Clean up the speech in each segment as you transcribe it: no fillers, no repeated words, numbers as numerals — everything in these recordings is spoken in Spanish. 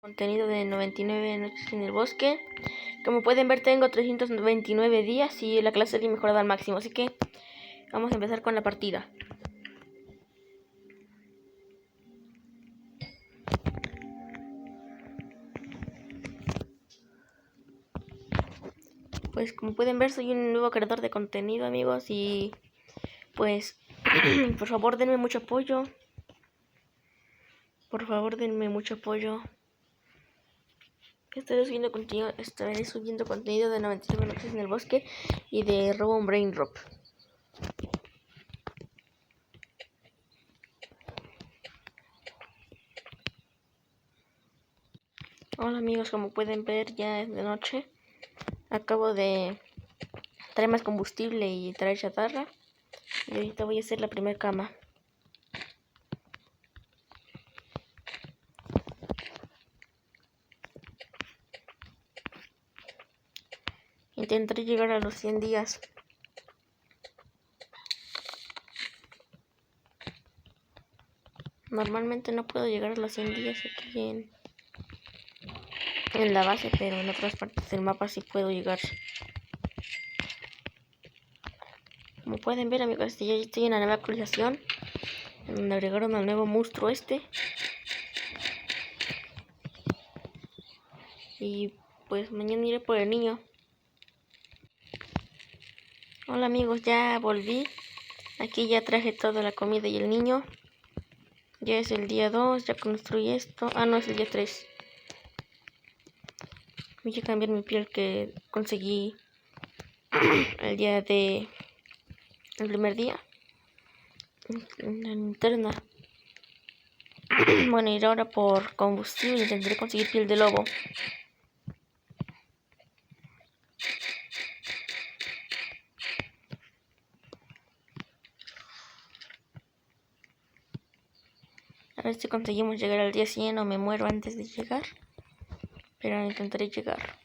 Contenido de 99 noches en el bosque. Como pueden ver, tengo 329 días y la clase la he mejorado al máximo, así que vamos a empezar con la partida. Pues como pueden ver, soy un nuevo creador de contenido, amigos, y pues por favor denme mucho apoyo. Por favor denme mucho apoyo. Estaré subiendo contenido de 99 noches en el bosque y de Robo un Brain Drop. Hola amigos, como pueden ver ya es de noche. Acabo de traer más combustible y traer chatarra. Y ahorita voy a hacer la primera cama. Intentaré llegar a los 100 días. Normalmente no puedo llegar a los 100 días aquí en la base, pero en otras partes del mapa sí puedo llegar. Como pueden ver, amigos, ya estoy en la nueva actualización, en donde agregaron al nuevo monstruo y pues mañana iré por el niño. Hola amigos, ya volví. Aquí ya traje toda la comida y el niño. Ya es el día 2, ya construí esto. Ah, no, es el día 3. Voy a cambiar mi piel que conseguí el primer día. La linterna. Bueno, ir ahora por combustible y intentaré conseguir piel de lobo. A ver si conseguimos llegar al día 100 o me muero antes de llegar. Pero intentaré llegar.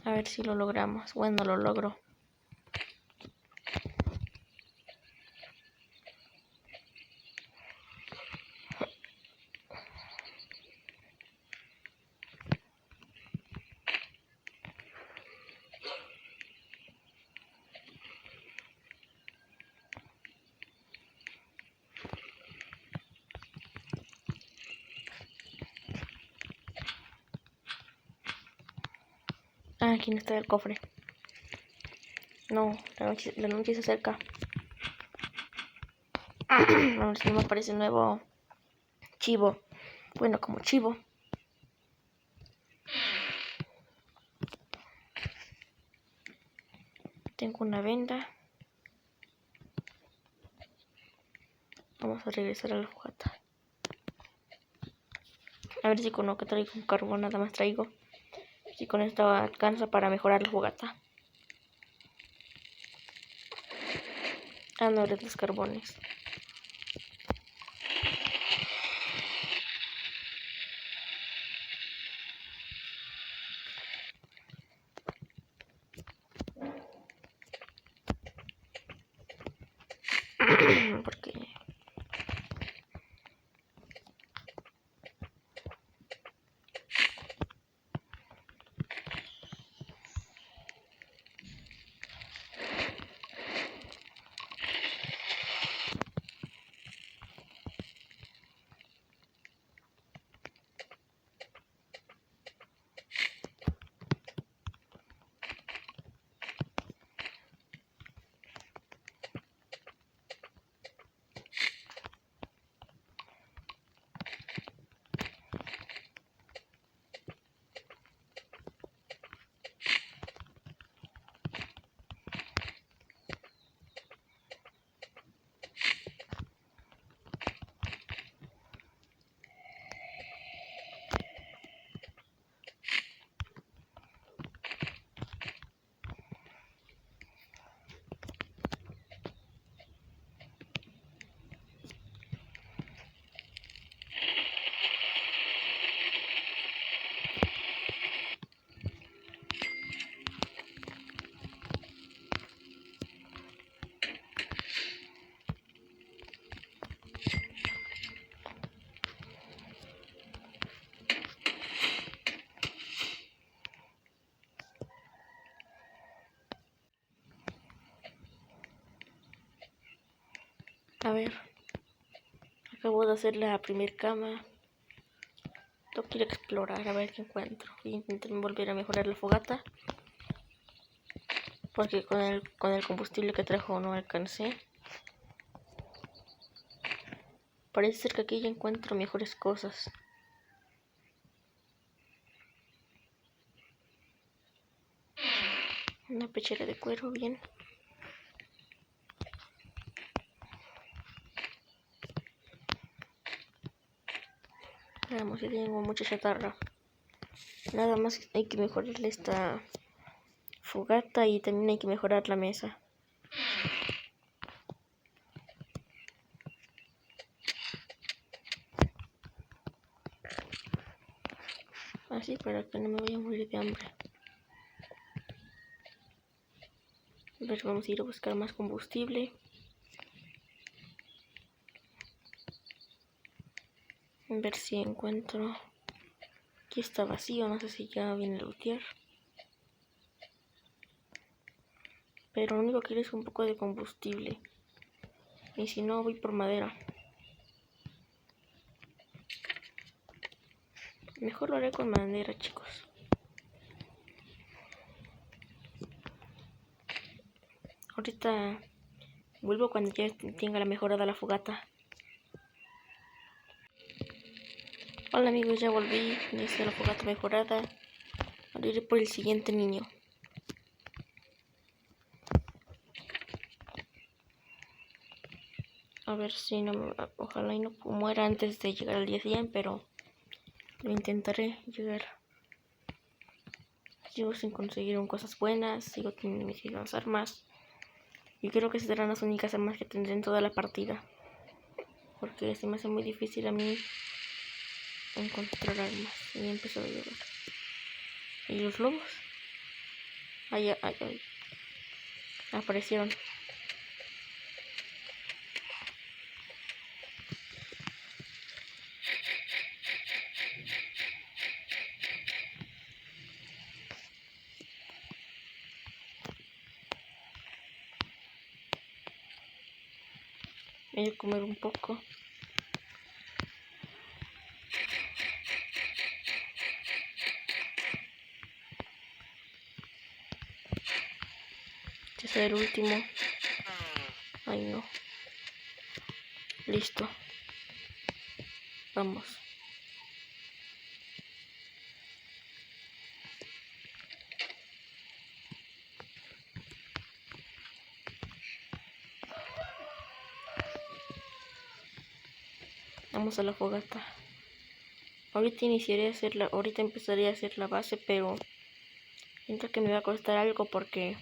A ver si lo logramos. Bueno, lo logro. Ah, aquí no está el cofre. No, la noche se acerca. A ver si no me aparece el nuevo chivo. Bueno, como chivo. Tengo una venda. Vamos a regresar a la fogata. A ver si con lo que traigo un carbón nada más traigo. Si con esto alcanza para mejorar la fogata. Ah, no, eres los carbones. Porque A ver, acabo de hacer la primer cama. Tengo que ir a explorar a ver qué encuentro. Voy a intentar volver a mejorar la fogata, porque con el combustible que trajo no alcancé. Parece ser que aquí ya encuentro mejores cosas. Una pechera de cuero, bien. Veamos, ya tengo mucha chatarra. Nada más hay que mejorarle esta fogata y también hay que mejorar la mesa. Así para que no me vaya a morir de hambre. A ver, vamos a ir a buscar más combustible. A ver si encuentro. Aquí está vacío, no sé si ya viene a lootear. Pero lo único que quiero es un poco de combustible. Y si no, voy por madera. Mejor lo haré con madera, chicos. Ahorita vuelvo cuando ya tenga la mejorada la fogata. Hola amigos, ya volví. Ya está la fogata mejorada. Ahora iré por el siguiente niño. A ver si no, ojalá y no muera antes de llegar al día 100, pero lo intentaré llegar. Sigo sin conseguir cosas buenas, sigo teniendo mis armas. Y creo que serán las únicas armas que tendré en toda la partida. Porque se me hace muy difícil a mí encontrar armas. Y empezó a llover. ¿Y los lobos? Ay, ay, ay. Aparecieron. Voy a comer un poco. Este es el último. Ay, no. Listo. Vamos. Vamos a la fogata. Ahorita empezaré a hacer la base, pero siento que me va a costar algo porque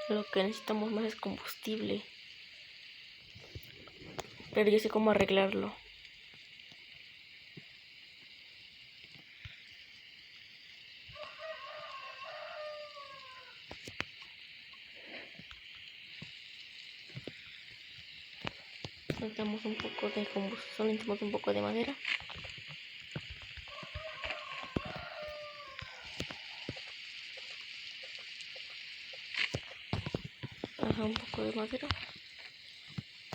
lo que necesitamos más es combustible. Pero yo sé cómo arreglarlo. Necesitamos un poco de combustible, necesitamos un poco de madera. Ajá, un poco de madera.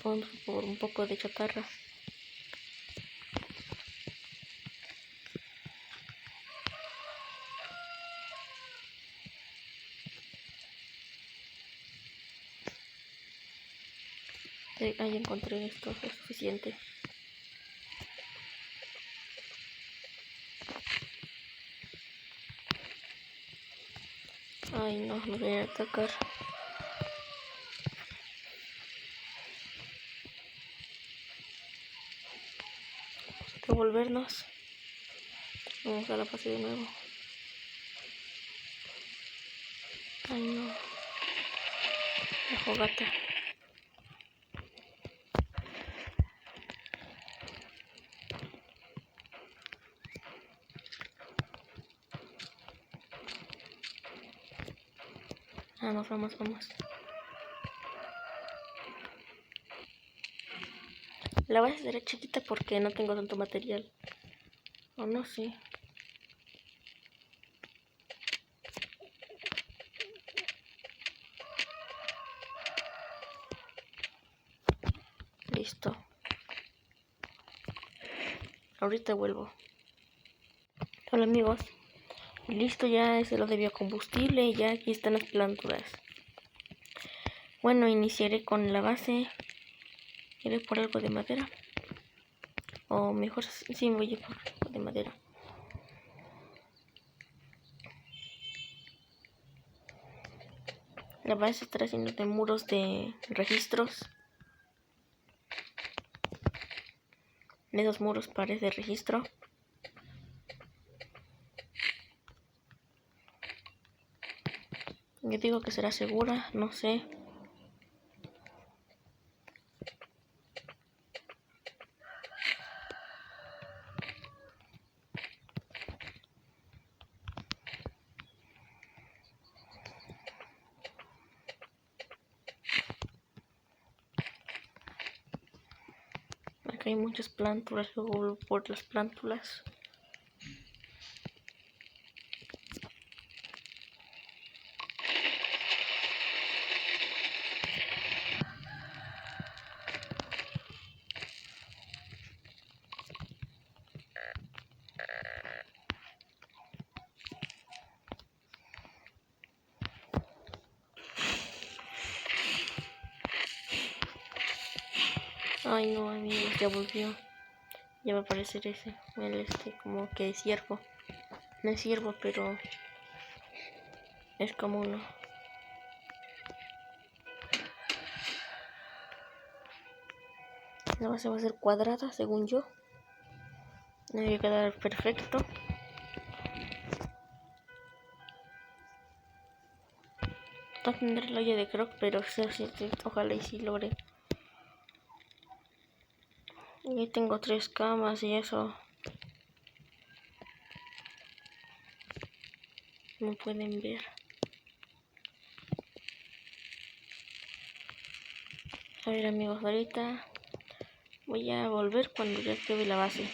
Vamos por un poco de chatarra. Ahí encontré esto, es suficiente. Ay, no, me voy a atacar. Devolvernos. Vamos a la fase de nuevo. Ay, no. La fogata. Vamos, vamos, vamos. La base será chiquita porque no tengo tanto material. O no sé. listo. Ahorita vuelvo. Hola amigos. Listo, ya se lo de biocombustible y ya aquí están las planturas. Bueno, iniciaré con la base. Iré por algo de madera. O mejor, sí, me voy a ir por algo de madera. La base estará haciendo de muros de registros. En esos muros pares de registro. Yo digo que será segura, no sé. Acá hay muchas plántulas, luego vuelvo por las plántulas. Ay no amigos, ya volvió. Ya va a aparecer ese, el como que es ciervo. No es ciervo, pero es como uno. La base va a ser cuadrada, según yo. Debe quedar perfecto. No tendré la olla de croc, pero sí, ojalá y sí logre. Y tengo 3 camas y eso. No pueden ver. A ver amigos, ahorita voy a volver cuando ya acabe la base.